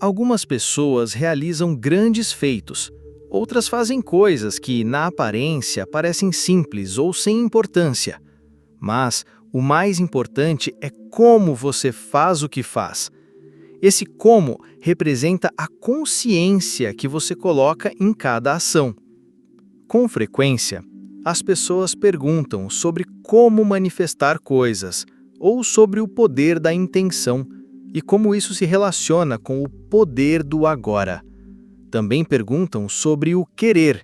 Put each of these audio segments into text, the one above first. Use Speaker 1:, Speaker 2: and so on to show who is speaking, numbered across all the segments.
Speaker 1: Algumas pessoas realizam grandes feitos, outras fazem coisas que, na aparência, parecem simples ou sem importância. Mas o mais importante é como você faz o que faz. Esse como representa a consciência que você coloca em cada ação. Com frequência, as pessoas perguntam sobre como manifestar coisas ou sobre o poder da intenção e como isso se relaciona com o poder do agora. Também perguntam sobre o querer.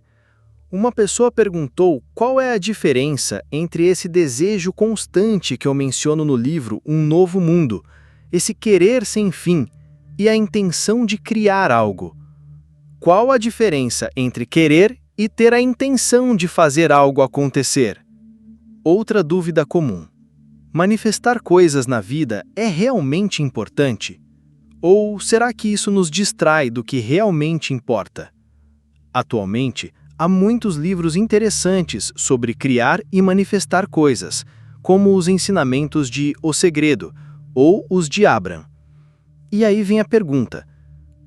Speaker 1: Uma pessoa perguntou qual é a diferença entre esse desejo constante que eu menciono no livro Um Novo Mundo, esse querer sem fim, e a intenção de criar algo. Qual a diferença entre querer e ter a intenção de fazer algo acontecer? Outra dúvida comum. Manifestar coisas na vida é realmente importante? Ou será que isso nos distrai do que realmente importa? Atualmente, há muitos livros interessantes sobre criar e manifestar coisas, como os ensinamentos de O Segredo ou os de Abraham. E aí vem a pergunta: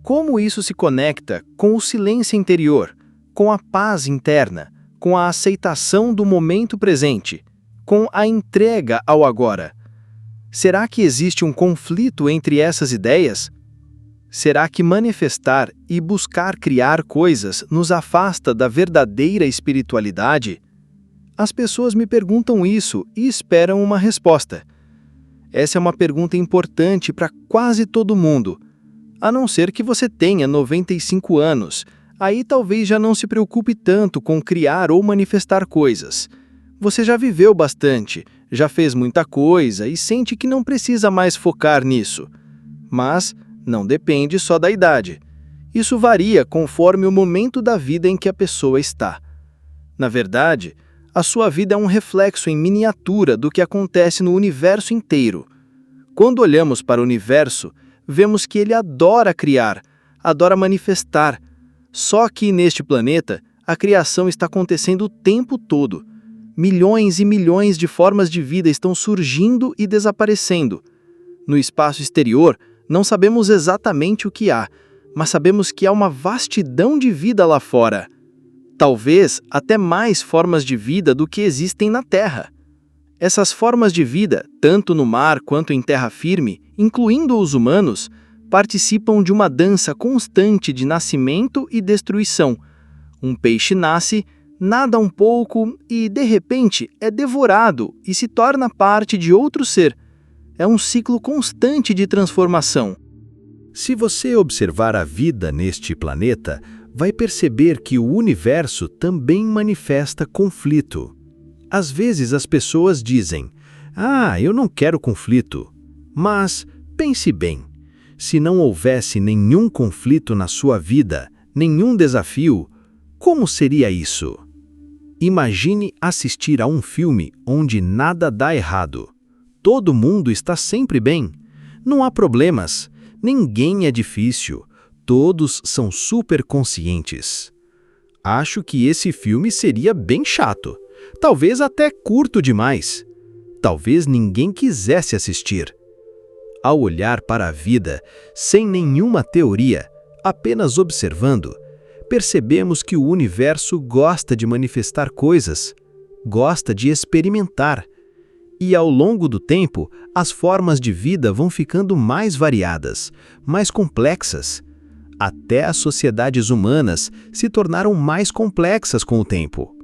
Speaker 1: como isso se conecta com o silêncio interior, com a paz interna, com a aceitação do momento presente, com a entrega ao agora? Será que existe um conflito entre essas ideias? Será que manifestar e buscar criar coisas nos afasta da verdadeira espiritualidade? As pessoas me perguntam isso e esperam uma resposta. Essa é uma pergunta importante para quase todo mundo, a não ser que você tenha 95 anos. Aí talvez já não se preocupe tanto com criar ou manifestar coisas. Você já viveu bastante, já fez muita coisa e sente que não precisa mais focar nisso. Mas não depende só da idade. Isso varia conforme o momento da vida em que a pessoa está. Na verdade, a sua vida é um reflexo em miniatura do que acontece no universo inteiro. Quando olhamos para o universo, vemos que ele adora criar, adora manifestar. Só que neste planeta, a criação está acontecendo o tempo todo. Milhões e milhões de formas de vida estão surgindo e desaparecendo. No espaço exterior, não sabemos exatamente o que há, mas sabemos que há uma vastidão de vida lá fora. Talvez até mais formas de vida do que existem na Terra. Essas formas de vida, tanto no mar quanto em terra firme, incluindo os humanos, participam de uma dança constante de nascimento e destruição. Um peixe nasce, nada um pouco e, de repente, é devorado e se torna parte de outro ser. É um ciclo constante de transformação.
Speaker 2: Se você observar a vida neste planeta, vai perceber que o universo também manifesta conflito. Às vezes as pessoas dizem: eu não quero conflito. Mas, pense bem, se não houvesse nenhum conflito na sua vida, nenhum desafio, como seria isso? Imagine assistir a um filme onde nada dá errado. Todo mundo está sempre bem. Não há problemas. Ninguém é difícil. Todos são super conscientes. Acho que esse filme seria bem chato. Talvez até curto demais. Talvez ninguém quisesse assistir. Ao olhar para a vida, sem nenhuma teoria, apenas observando, percebemos que o universo gosta de manifestar coisas, gosta de experimentar. E ao longo do tempo, as formas de vida vão ficando mais variadas, mais complexas. Até as sociedades humanas se tornaram mais complexas com o tempo.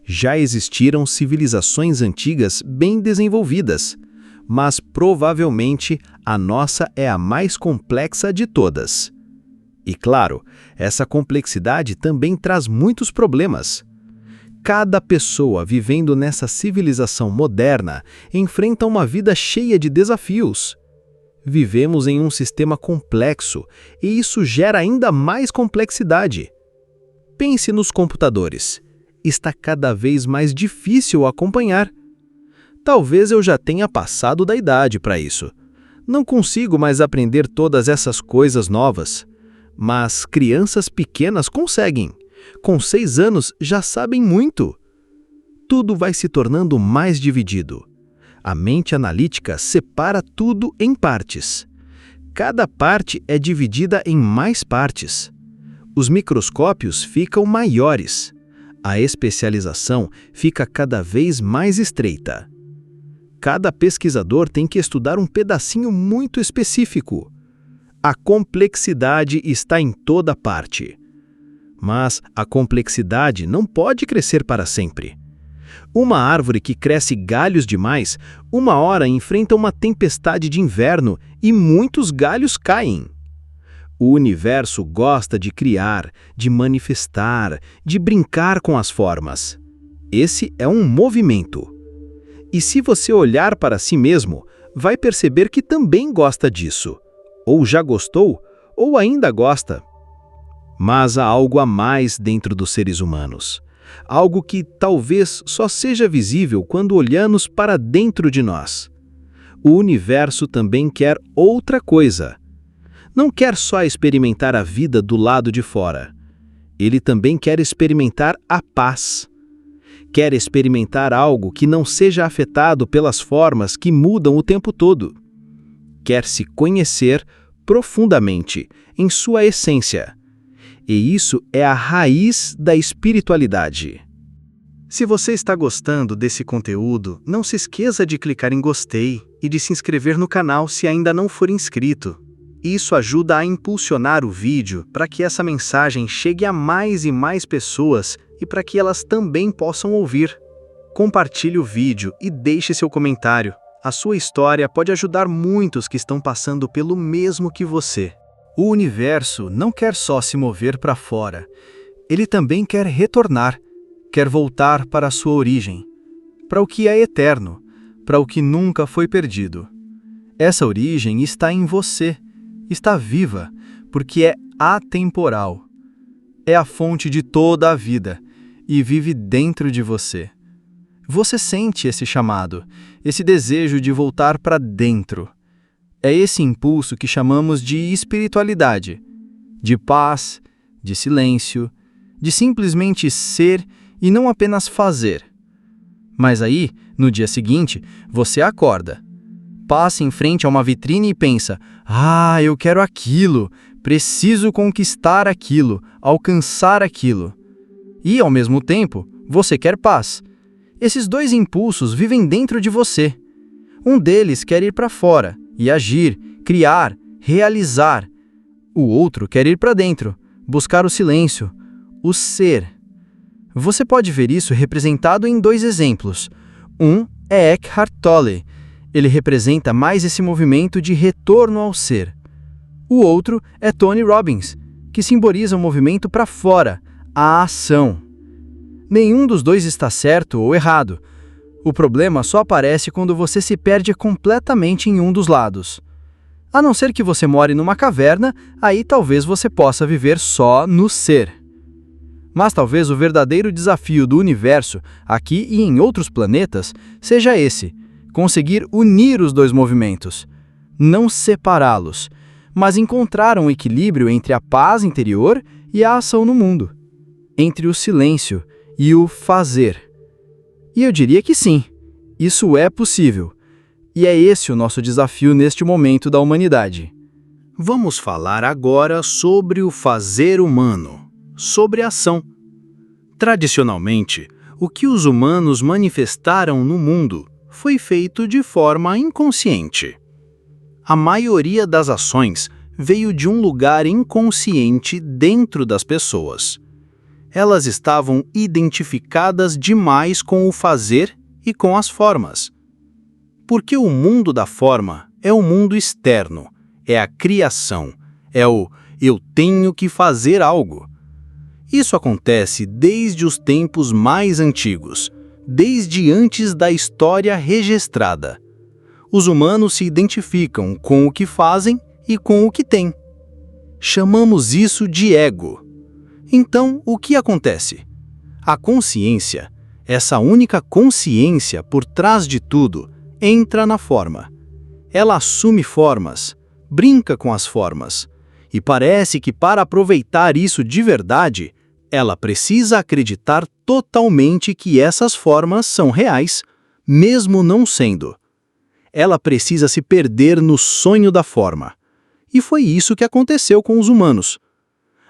Speaker 2: Já existiram civilizações antigas bem desenvolvidas, mas provavelmente a nossa é a mais complexa de todas. E claro, essa complexidade também traz muitos problemas. Cada pessoa vivendo nessa civilização moderna enfrenta uma vida cheia de desafios. Vivemos em um sistema complexo e isso gera ainda mais complexidade. Pense nos computadores. Está cada vez mais difícil acompanhar. Talvez eu já tenha passado da idade para isso. Não consigo mais aprender todas essas coisas novas. Mas crianças pequenas conseguem. Com 6 anos já sabem muito. Tudo vai se tornando mais dividido. A mente analítica separa tudo em partes. cada parte é dividida em mais partes. Os microscópios ficam maiores. A especialização fica cada vez mais estreita. Cada pesquisador tem que estudar um pedacinho muito específico. A complexidade está em toda parte. Mas a complexidade não pode crescer para sempre. Uma árvore que cresce galhos demais, uma hora enfrenta uma tempestade de inverno e muitos galhos caem. O universo gosta de criar, de manifestar, de brincar com as formas. Esse é um movimento. E se você olhar para si mesmo, vai perceber que também gosta disso. Ou já gostou, ou ainda gosta. Mas há algo a mais dentro dos seres humanos. Algo que talvez só seja visível quando olhamos para dentro de nós. O universo também quer outra coisa. Não quer só experimentar a vida do lado de fora. Ele também quer experimentar a paz. Quer experimentar algo que não seja afetado pelas formas que mudam o tempo todo. Quer se conhecer profundamente, em sua essência. E isso é a raiz da espiritualidade. Se você está gostando desse conteúdo, não se esqueça de clicar em gostei e de se inscrever no canal se ainda não for inscrito. Isso ajuda a impulsionar o vídeo para que essa mensagem chegue a mais e mais pessoas e para que elas também possam ouvir. Compartilhe o vídeo e deixe seu comentário. A sua história pode ajudar muitos que estão passando pelo mesmo que você. O universo não quer só se mover para fora. Ele também quer retornar, quer voltar para a sua origem, para o que é eterno, para o que nunca foi perdido. Essa origem está em você. Está viva, porque é atemporal. É a fonte de toda a vida e vive dentro de você. Você sente esse chamado, esse desejo de voltar para dentro. É esse impulso que chamamos de espiritualidade, de paz, de silêncio, de simplesmente ser e não apenas fazer. Mas aí, no dia seguinte, você acorda. Passa em frente a uma vitrine e pensa: "Ah, eu quero aquilo, preciso conquistar aquilo, alcançar aquilo." E, ao mesmo tempo, você quer paz. Esses dois impulsos vivem dentro de você. Um deles quer ir para fora e agir, criar, realizar. O outro quer ir para dentro, buscar o silêncio, o ser. Você pode ver isso representado em dois exemplos. Um é Eckhart Tolle. Ele representa mais esse movimento de retorno ao ser. O outro é Tony Robbins, que simboliza o movimento para fora, a ação. Nenhum dos dois está certo ou errado. O problema só aparece quando você se perde completamente em um dos lados. A não ser que você more numa caverna, aí talvez você possa viver só no ser. Mas talvez o verdadeiro desafio do universo, aqui e em outros planetas, seja esse: conseguir unir os dois movimentos, não separá-los, mas encontrar um equilíbrio entre a paz interior e a ação no mundo, entre o silêncio e o fazer. E eu diria que sim, isso é possível. E é esse o nosso desafio neste momento da humanidade.
Speaker 1: Vamos falar agora sobre o fazer humano, sobre a ação. Tradicionalmente, o que os humanos manifestaram no mundo foi feito de forma inconsciente. A maioria das ações veio de um lugar inconsciente dentro das pessoas. Elas estavam identificadas demais com o fazer e com as formas. Porque o mundo da forma é o mundo externo, é a criação, é o eu tenho que fazer algo. Isso acontece desde os tempos mais antigos, desde antes da história registrada. Os humanos se identificam com o que fazem e com o que têm. Chamamos isso de ego. Então, o que acontece? A consciência, essa única consciência por trás de tudo, entra na forma. Ela assume formas, brinca com as formas, e parece que para aproveitar isso de verdade, ela precisa acreditar totalmente que essas formas são reais, mesmo não sendo. Ela precisa se perder no sonho da forma.
Speaker 3: E foi isso que aconteceu com os humanos.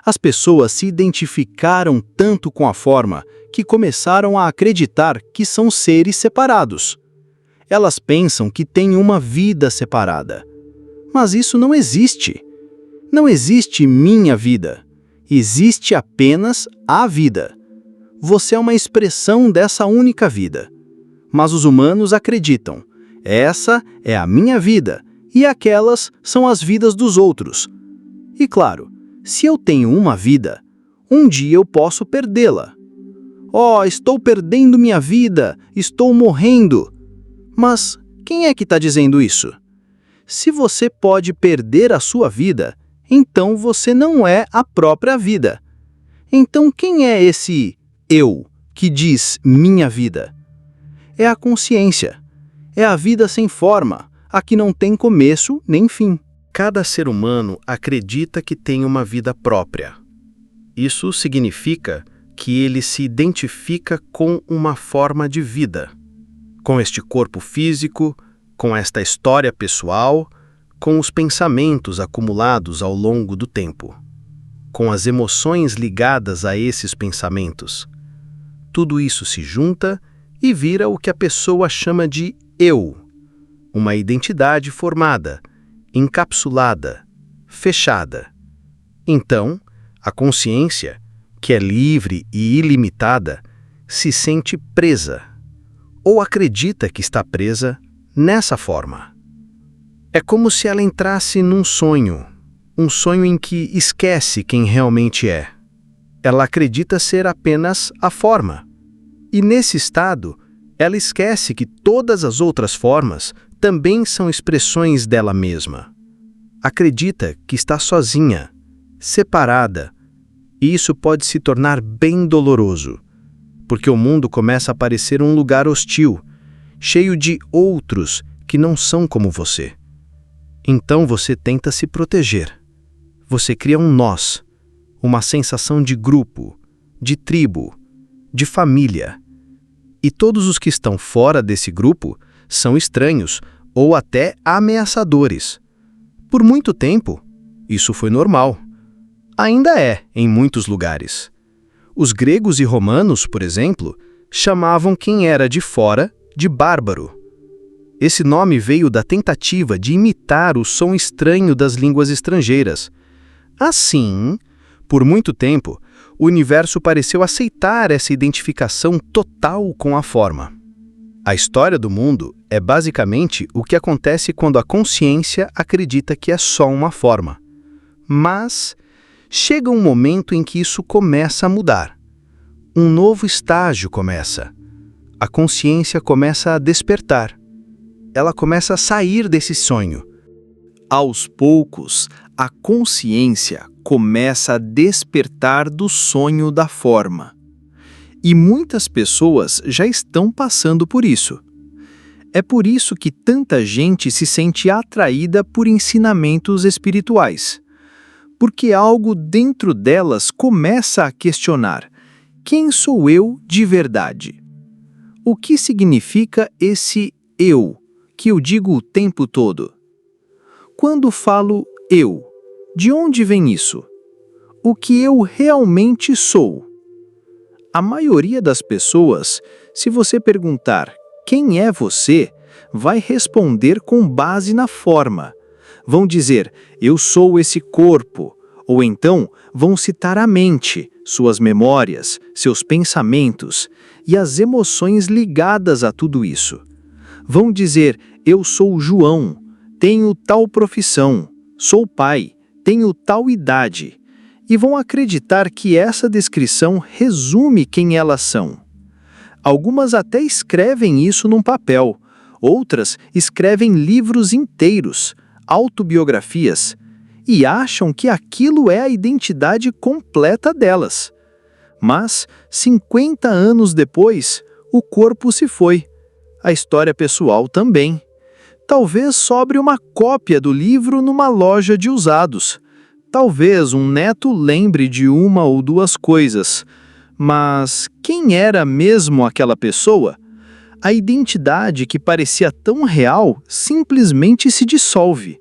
Speaker 3: As pessoas se identificaram tanto com a forma que começaram a acreditar que são seres separados. Elas pensam que têm uma vida separada. Mas isso não existe. Não existe minha vida. Existe apenas a vida. Você é uma expressão dessa única vida. Mas os humanos acreditam: essa é a minha vida e aquelas são as vidas dos outros. E claro, se eu tenho uma vida, um dia eu posso perdê-la. Oh, estou perdendo minha vida, estou morrendo. Mas quem é que está dizendo isso? Se você pode perder a sua vida, então você não é a própria vida. Então quem é esse eu que diz minha vida? É a consciência. É a vida sem forma, a que não tem começo nem fim.
Speaker 2: Cada ser humano acredita que tem uma vida própria. Isso significa que ele se identifica com uma forma de vida, com este corpo físico, com esta história pessoal, com os pensamentos acumulados ao longo do tempo, com as emoções ligadas a esses pensamentos. Tudo isso se junta e vira o que a pessoa chama de eu, uma identidade formada, encapsulada, fechada. Então, a consciência, que é livre e ilimitada, se sente presa, ou acredita que está presa nessa forma. É como se ela entrasse num sonho, um sonho em que esquece quem realmente é. Ela acredita ser apenas a forma. E nesse estado, ela esquece que todas as outras formas também são expressões dela mesma. Acredita que está sozinha, separada, e isso pode se tornar bem doloroso, porque o mundo começa a parecer um lugar hostil, cheio de outros que não são como você. Então você tenta se proteger. Você cria um nós, uma sensação de grupo, de tribo, de família. E todos os que estão fora desse grupo são estranhos ou até ameaçadores. Por muito tempo, isso foi normal. Ainda é em muitos lugares. Os gregos e romanos, por exemplo, chamavam quem era de fora de bárbaro. Esse nome veio da tentativa de imitar o som estranho das línguas estrangeiras. Assim, por muito tempo, o universo pareceu aceitar essa identificação total com a forma. A história do mundo é basicamente o que acontece quando a consciência acredita que é só uma forma. Mas chega um momento em que isso começa a mudar. Um novo estágio começa. A consciência começa a despertar. Ela começa a sair desse sonho.
Speaker 1: Aos poucos, a consciência começa a despertar do sonho da forma. E muitas pessoas já estão passando por isso. É por isso que tanta gente se sente atraída por ensinamentos espirituais. Porque algo dentro delas começa a questionar: quem sou eu de verdade? O que significa esse eu, que eu digo o tempo todo? Quando falo eu, de onde vem isso? O que eu realmente sou? A maioria das pessoas, se você perguntar quem é você, vai responder com base na forma. Vão dizer, eu sou esse corpo, ou então vão citar a mente, suas memórias, seus pensamentos e as emoções ligadas a tudo isso. Vão dizer, eu sou João, tenho tal profissão, sou pai, tenho tal idade, e vão acreditar que essa descrição resume quem elas são. Algumas até escrevem isso num papel, outras escrevem livros inteiros, autobiografias, e acham que aquilo é a identidade completa delas. Mas, 50 anos depois, o corpo se foi, a história pessoal também. Talvez sobre uma cópia do livro numa loja de usados. Talvez um neto lembre de uma ou duas coisas. Mas quem era mesmo aquela pessoa? A identidade que parecia tão real simplesmente se dissolve.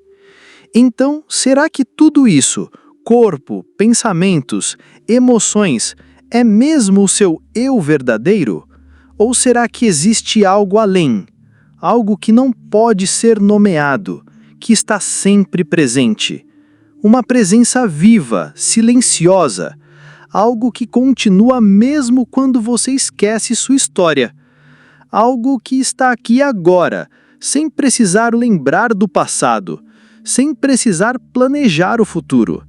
Speaker 3: Então, será que tudo isso, corpo, pensamentos, emoções, é mesmo o seu eu verdadeiro? Ou será que existe algo além, algo que não pode ser nomeado, que está sempre presente? Uma presença viva, silenciosa, algo que continua mesmo quando você esquece sua história. Algo que está aqui agora, sem precisar lembrar do passado, sem precisar planejar o futuro.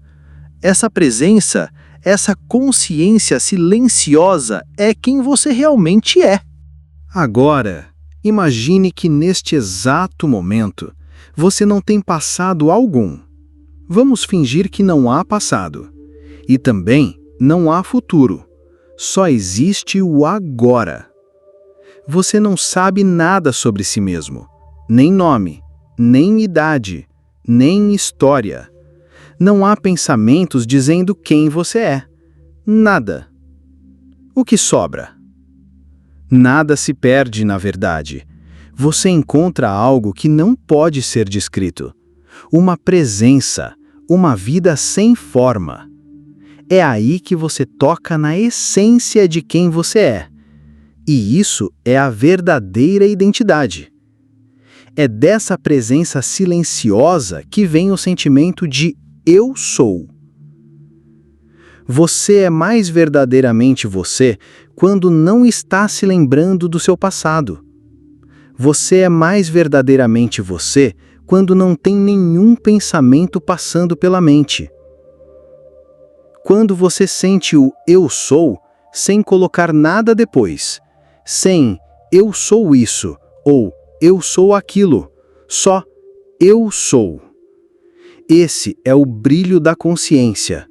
Speaker 3: Essa presença, essa consciência silenciosa é quem você realmente é.
Speaker 2: Agora, imagine que neste exato momento, você não tem passado algum. Vamos fingir que não há passado. E também não há futuro. Só existe o agora. Você não sabe nada sobre si mesmo. Nem nome, nem idade, nem história. Não há pensamentos dizendo quem você é. Nada. O que sobra? Nada se perde, na verdade. Você encontra algo que não pode ser descrito. Uma presença, uma vida sem forma. É aí que você toca na essência de quem você é. E isso é a verdadeira identidade. É dessa presença silenciosa que vem o sentimento de eu sou. Você é mais verdadeiramente você quando não está se lembrando do seu passado. Você é mais verdadeiramente você quando não tem nenhum pensamento passando pela mente. Quando você sente o eu sou, sem colocar nada depois, sem eu sou isso ou eu sou aquilo, só eu sou. Esse é o brilho da consciência.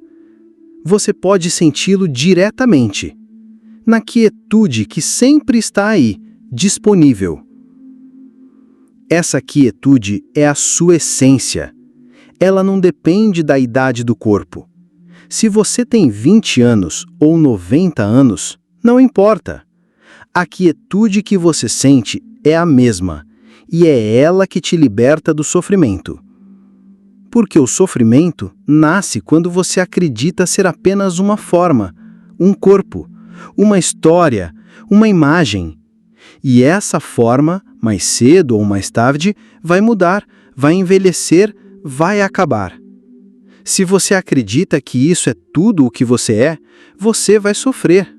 Speaker 2: Você pode senti-lo diretamente, na quietude que sempre está aí, disponível. Essa quietude é a sua essência. Ela não depende da idade do corpo. Se você tem 20 anos ou 90 anos, não importa. A quietude que você sente é a mesma, e é ela que te liberta do sofrimento. Porque o sofrimento nasce quando você acredita ser apenas uma forma, um corpo, uma história, uma imagem. E essa forma, mais cedo ou mais tarde, vai mudar, vai envelhecer, vai acabar. Se você acredita que isso é tudo o que você é, você vai sofrer.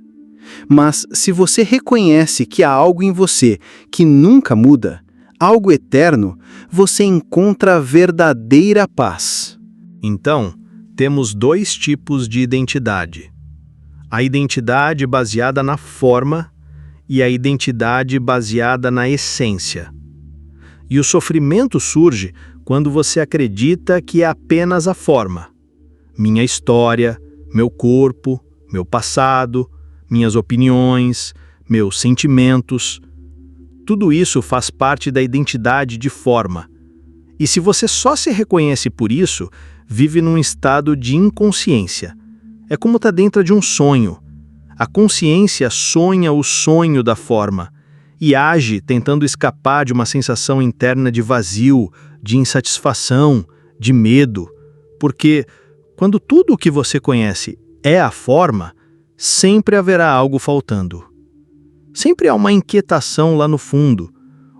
Speaker 2: Mas se você reconhece que há algo em você que nunca muda, algo eterno, você encontra a verdadeira paz.
Speaker 1: Então, temos dois tipos de identidade. A identidade baseada na forma e a identidade baseada na essência. E o sofrimento surge quando você acredita que é apenas a forma. Minha história, meu corpo, meu passado, minhas opiniões, meus sentimentos. Tudo isso faz parte da identidade de forma. E se você só se reconhece por isso, vive num estado de inconsciência. É como estar dentro de um sonho. A consciência sonha o sonho da forma e age tentando escapar de uma sensação interna de vazio, de insatisfação, de medo. Porque quando tudo o que você conhece é a forma, sempre haverá algo faltando. Sempre há uma inquietação lá no fundo,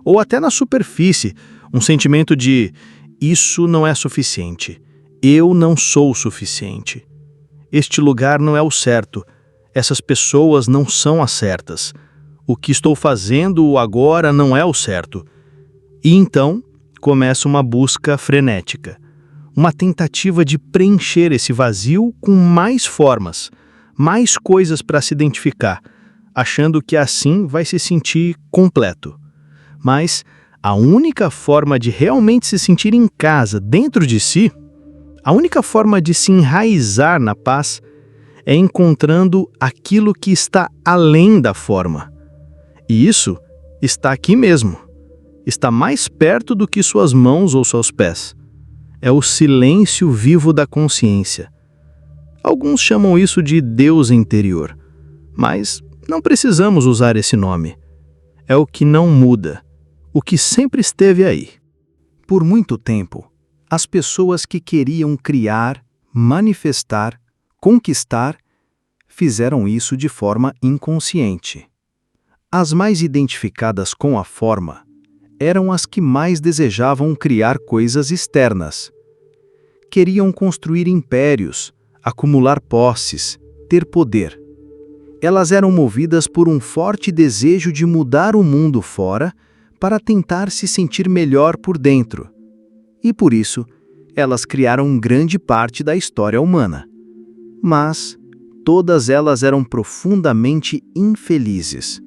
Speaker 1: ou até na superfície, um sentimento de isso não é suficiente, eu não sou o suficiente. Este lugar não é o certo, essas pessoas não são as certas, o que estou fazendo agora não é o certo. E então começa uma busca frenética, uma tentativa de preencher esse vazio com mais formas, mais coisas para se identificar, achando que assim vai se sentir completo. Mas a única forma de realmente se sentir em casa dentro de si, a única forma de se enraizar na paz, é encontrando aquilo que está além da forma. E isso está aqui mesmo. Está mais perto do que suas mãos ou seus pés. É o silêncio vivo da consciência. Alguns chamam isso de Deus interior, mas não precisamos usar esse nome. É o que não muda, o que sempre esteve aí.
Speaker 3: Por muito tempo, As pessoas que queriam criar, manifestar, conquistar, fizeram isso de forma inconsciente. As mais identificadas com a forma eram as que mais desejavam criar coisas externas. Queriam construir impérios, acumular posses, ter poder. Elas eram movidas por um forte desejo de mudar o mundo fora para tentar se sentir melhor por dentro. E por isso, elas criaram grande parte da história humana. Mas todas elas eram profundamente infelizes.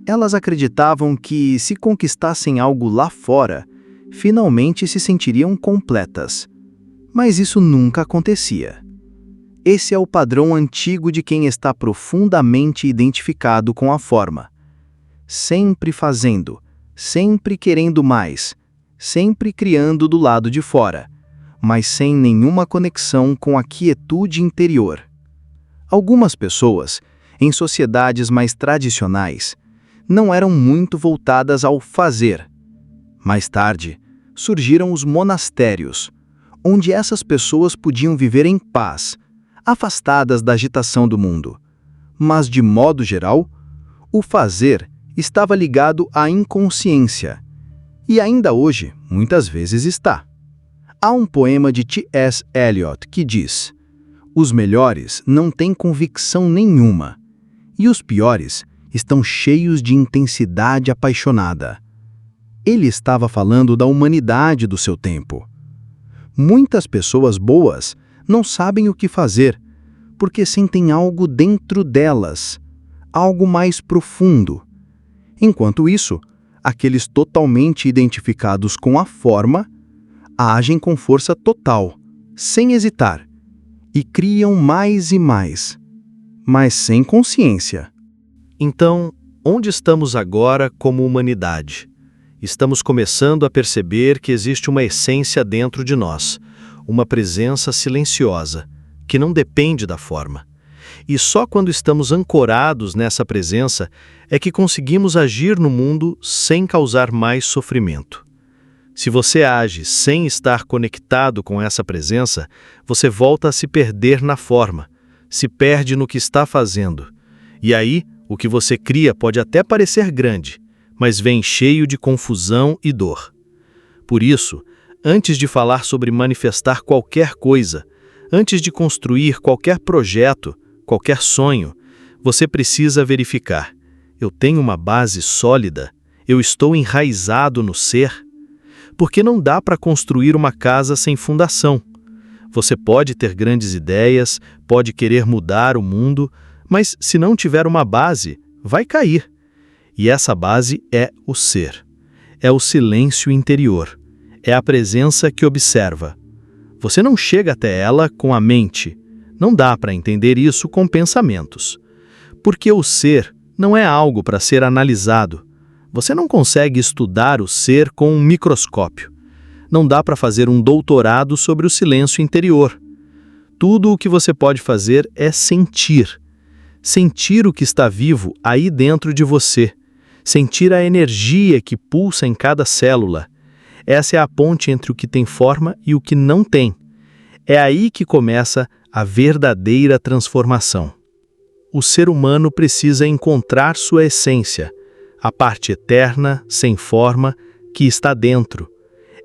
Speaker 3: Elas acreditavam que, se conquistassem algo lá fora, finalmente se sentiriam completas. Mas isso nunca acontecia. Esse é o padrão antigo de quem está profundamente identificado com a forma. Sempre fazendo, sempre querendo mais, sempre criando do lado de fora, mas sem nenhuma conexão com a quietude interior. Algumas pessoas, em sociedades mais tradicionais, não eram muito voltadas ao fazer. Mais tarde, surgiram os monastérios, onde essas pessoas podiam viver em paz, afastadas da agitação do mundo. Mas, de modo geral, o fazer estava ligado à inconsciência. E ainda hoje, muitas vezes está. Há um poema de T.S. Eliot que diz: "Os melhores não têm convicção nenhuma, e os piores estão cheios de intensidade apaixonada." Ele estava falando da humanidade do seu tempo. Muitas pessoas boas não sabem o que fazer, porque sentem algo dentro delas, algo mais profundo. Enquanto isso, aqueles totalmente identificados com a forma agem com força total, sem hesitar, e criam mais e mais, mas sem consciência.
Speaker 1: Então, onde estamos agora como humanidade? Estamos começando a perceber que existe uma essência dentro de nós, uma presença silenciosa, que não depende da forma. E só quando estamos ancorados nessa presença é que conseguimos agir no mundo sem causar mais sofrimento. Se você age sem estar conectado com essa presença, você volta a se perder na forma, se perde no que está fazendo. E aí, o que você cria pode até parecer grande, mas vem cheio de confusão e dor. Por isso, antes de falar sobre manifestar qualquer coisa, antes de construir qualquer projeto, qualquer sonho, você precisa verificar: eu tenho uma base sólida? Eu estou enraizado no ser? Porque não dá para construir uma casa sem fundação. Você pode ter grandes ideias, pode querer mudar o mundo, mas se não tiver uma base, vai cair. E essa base é o ser. É o silêncio interior. É a presença que observa. Você não chega até ela com a mente. Não dá para entender isso com pensamentos. Porque o ser não é algo para ser analisado. Você não consegue estudar o ser com um microscópio. Não dá para fazer um doutorado sobre o silêncio interior. Tudo o que você pode fazer é sentir. Sentir o que está vivo aí dentro de você. Sentir a energia que pulsa em cada célula. Essa é a ponte entre o que tem forma e o que não tem. É aí que começa a verdadeira transformação. O ser humano precisa encontrar sua essência, a parte eterna, sem forma, que está dentro.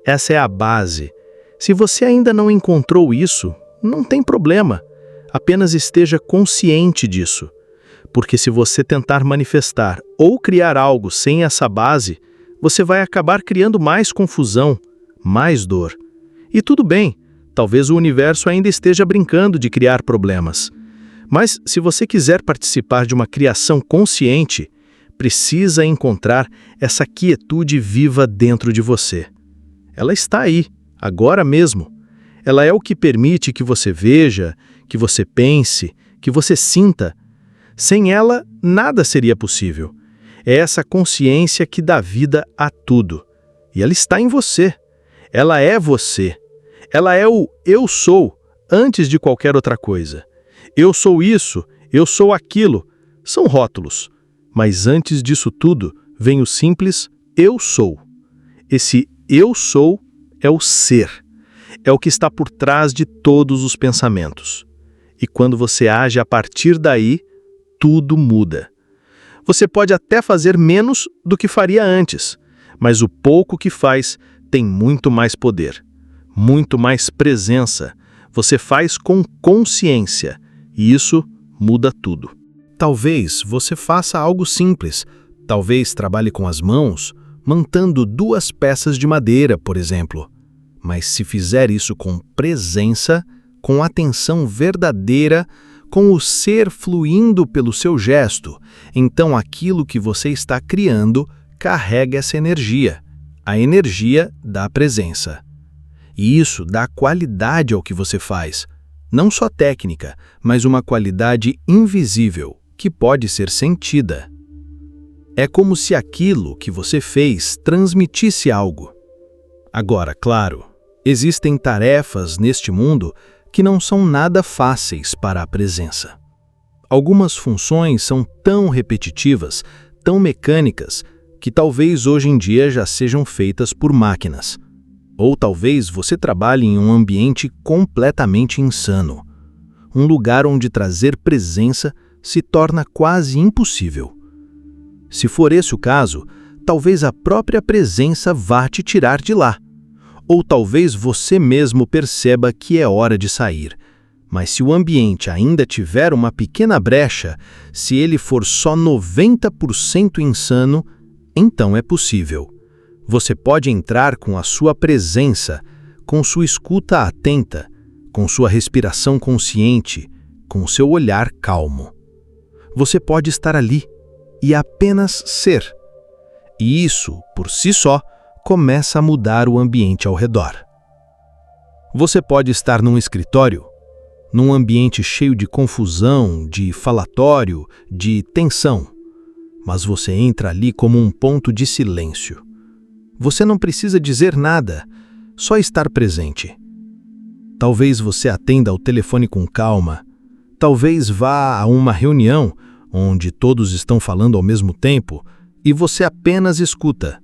Speaker 1: Essa é a base. Se você ainda não encontrou isso, não tem problema. Apenas esteja consciente disso. Porque se você tentar manifestar ou criar algo sem essa base, você vai acabar criando mais confusão, mais dor. E tudo bem, talvez o universo ainda esteja brincando de criar problemas. Mas se você quiser participar de uma criação consciente, precisa encontrar essa quietude viva dentro de você. Ela está aí, agora mesmo. Ela é o que permite que você veja, que você pense, que você sinta. Sem ela, nada seria possível. É essa consciência que dá vida a tudo. E ela está em você. Ela é você. Ela é o eu sou, antes de qualquer outra coisa. Eu sou isso, eu sou aquilo. São rótulos. Mas antes disso tudo, vem o simples eu sou. Esse eu sou é o ser.
Speaker 3: É o que está por trás de todos os pensamentos. E quando você age a partir daí, tudo muda. Você pode até fazer menos do que faria antes, mas o pouco que faz tem muito mais poder, muito mais presença. Você faz com consciência, e isso muda tudo. Talvez você faça algo simples, talvez trabalhe com as mãos, montando 2 peças de madeira, por exemplo. Mas se fizer isso com presença, com atenção verdadeira, com o ser fluindo pelo seu gesto, então aquilo que você está criando carrega essa energia, a energia da presença. E isso dá qualidade ao que você faz, não só técnica, mas uma qualidade invisível, que pode ser sentida. É como se aquilo que você fez transmitisse algo. Agora, claro, existem tarefas neste mundo que não são nada fáceis para a presença. Algumas funções são tão repetitivas, tão mecânicas, que talvez hoje em dia já sejam feitas por máquinas. Ou talvez você trabalhe em um ambiente completamente insano, um lugar onde trazer presença se torna quase impossível. Se for esse o caso, talvez a própria presença vá te tirar de lá. Ou talvez você mesmo perceba que é hora de sair. Mas se o ambiente ainda tiver uma pequena brecha, se ele for só 90% insano, então é possível. Você pode entrar com a sua presença, com sua escuta atenta, com sua respiração consciente, com seu olhar calmo. Você pode estar ali e apenas ser. E isso, por si só, começa a mudar o ambiente ao redor. Você pode estar num escritório, num ambiente cheio de confusão, de falatório, de tensão, mas você entra ali como um ponto de silêncio. Você não precisa dizer nada, só estar presente. Talvez você atenda ao telefone com calma, talvez vá a uma reunião onde todos estão falando ao mesmo tempo e você apenas escuta.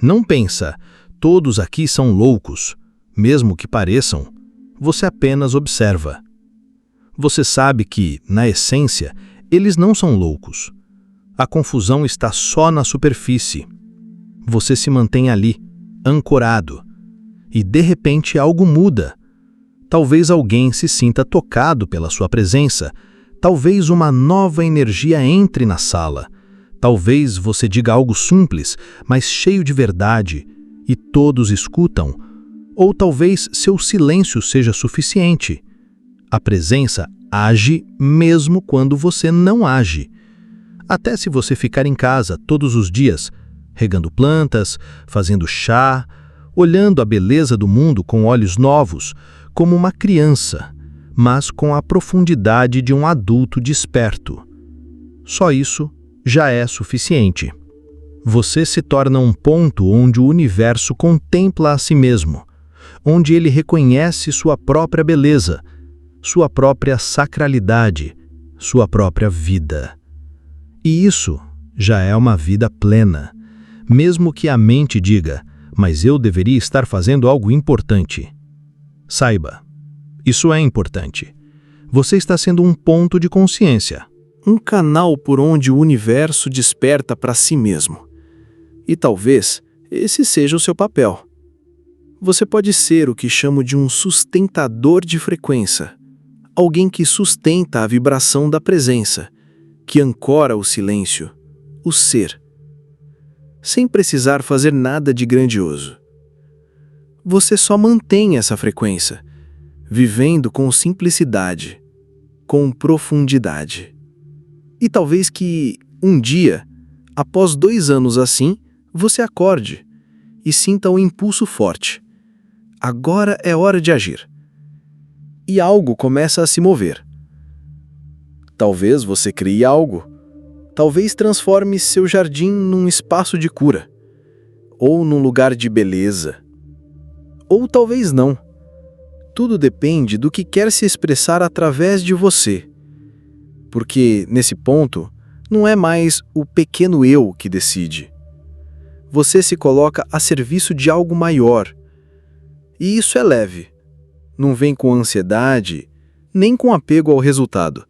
Speaker 3: Não pensa, todos aqui são loucos, mesmo que pareçam, você apenas observa. Você sabe que, na essência, eles não são loucos. A confusão está só na superfície. Você se mantém ali, ancorado, e de repente algo muda. Talvez alguém se sinta tocado pela sua presença, talvez uma nova energia entre na sala, talvez você diga algo simples, mas cheio de verdade, e todos escutam, ou talvez seu silêncio seja suficiente. A presença age mesmo quando você não age. Até se você ficar em casa todos os dias, regando plantas, fazendo chá, olhando a beleza do mundo com olhos novos, como uma criança, mas com a profundidade de um adulto desperto. Só isso já é suficiente. Você se torna um ponto onde o universo contempla a si mesmo, onde ele reconhece sua própria beleza, sua própria sacralidade, sua própria vida. E isso já é uma vida plena, mesmo que a mente diga, mas eu deveria estar fazendo algo importante. Saiba, isso é importante. Você está sendo um ponto de consciência.
Speaker 1: Um canal por onde o universo desperta para si mesmo. E talvez esse seja o seu papel. Você pode ser o que chamo de um sustentador de frequência. Alguém que sustenta a vibração da presença, que ancora o silêncio, o ser, sem precisar fazer nada de grandioso. Você só mantém essa frequência, vivendo com simplicidade, com profundidade. E talvez que, um dia, após 2 anos assim, você acorde e sinta um impulso forte. Agora é hora de agir. E algo começa a se mover. Talvez você crie algo. Talvez transforme seu jardim num espaço de cura. Ou num lugar de beleza. Ou talvez não. Tudo depende do que quer se expressar através de você. Porque, nesse ponto, não é mais o pequeno eu que decide. Você se coloca a serviço de algo maior.
Speaker 3: E isso é leve. Não vem com ansiedade, nem com apego ao resultado.